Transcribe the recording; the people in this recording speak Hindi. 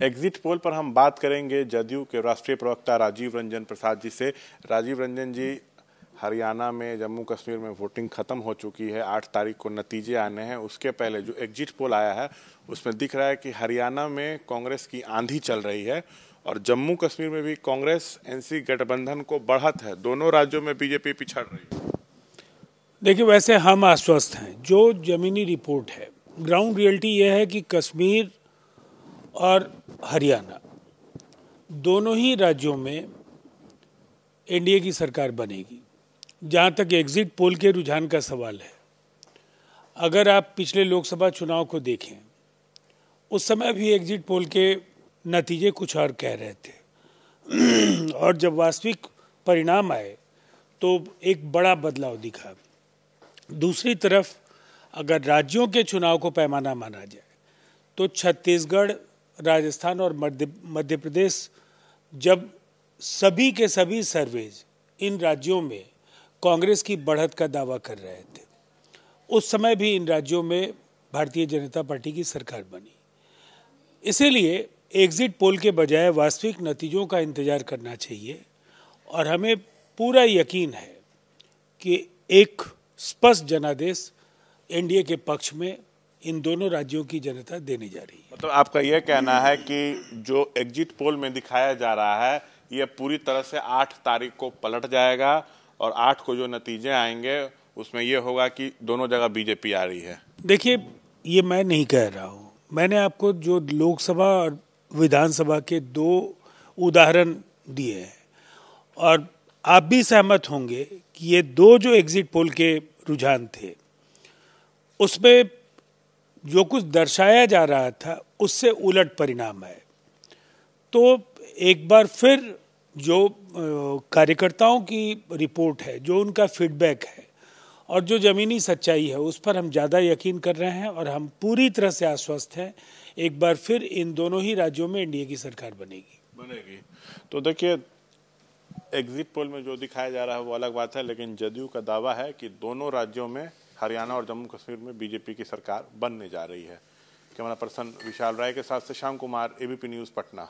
एग्जिट पोल पर हम बात करेंगे जदयू के राष्ट्रीय प्रवक्ता राजीव रंजन प्रसाद जी से। राजीव रंजन जी, हरियाणा में, जम्मू कश्मीर में वोटिंग खत्म हो चुकी है, 8 तारीख को नतीजे आने हैं। उसके पहले जो एग्जिट पोल आया है उसमें दिख रहा है कि हरियाणा में कांग्रेस की आंधी चल रही है और जम्मू कश्मीर में भी कांग्रेस एनसी गठबंधन को बढ़त है। दोनों राज्यों में बीजेपी पिछड़ रही है। देखिए, वैसे हम आश्वस्त हैं। जो जमीनी रिपोर्ट है, ग्राउंड रियलिटी यह है कि कश्मीर और हरियाणा दोनों ही राज्यों में एनडीए की सरकार बनेगी। जहां तक एग्जिट पोल के रुझान का सवाल है, अगर आप पिछले लोकसभा चुनाव को देखें, उस समय भी एग्जिट पोल के नतीजे कुछ और कह रहे थे और जब वास्तविक परिणाम आए तो एक बड़ा बदलाव दिखा। दूसरी तरफ अगर राज्यों के चुनाव को पैमाना माना जाए तो छत्तीसगढ़, राजस्थान और मध्य प्रदेश, जब सभी के सभी सर्वेज इन राज्यों में कांग्रेस की बढ़त का दावा कर रहे थे, उस समय भी इन राज्यों में भारतीय जनता पार्टी की सरकार बनी। इसीलिए एग्जिट पोल के बजाय वास्तविक नतीजों का इंतजार करना चाहिए और हमें पूरा यकीन है कि एक स्पष्ट जनादेश एनडीए के पक्ष में इन दोनों राज्यों की जनता देने जा रही है। मतलब आपका यह कहना है कि जो एग्जिट पोल में दिखाया जा रहा है यह पूरी तरह से 8 तारीख को पलट जाएगा और 8 को जो नतीजे आएंगे उसमें यह होगा कि दोनों जगह बीजेपी आ रही है। देखिए, ये मैं नहीं कह रहा हूँ। मैंने आपको जो लोकसभा और विधानसभा के 2 उदाहरण दिए हैं और आप भी सहमत होंगे कि ये 2 जो एग्जिट पोल के रुझान थे, उसमें जो कुछ दर्शाया जा रहा था उससे उलट परिणाम है। तो एक बार फिर जो कार्यकर्ताओं की रिपोर्ट है, जो उनका फीडबैक है और जो ज़मीनी सच्चाई है, उस पर हम ज़्यादा यकीन कर रहे हैं और हम पूरी तरह से आश्वस्त हैं एक बार फिर इन दोनों ही राज्यों में एनडीए की सरकार बनेगी। तो देखिए, एग्जिट पोल में जो दिखाया जा रहा है वो अलग बात है, लेकिन जदयू का दावा है कि दोनों राज्यों में, हरियाणा और जम्मू कश्मीर में, बीजेपी की सरकार बनने जा रही है। कैमरा पर्सन विशाल राय के साथ से श्याम कुमार, एबीपी न्यूज़, पटना।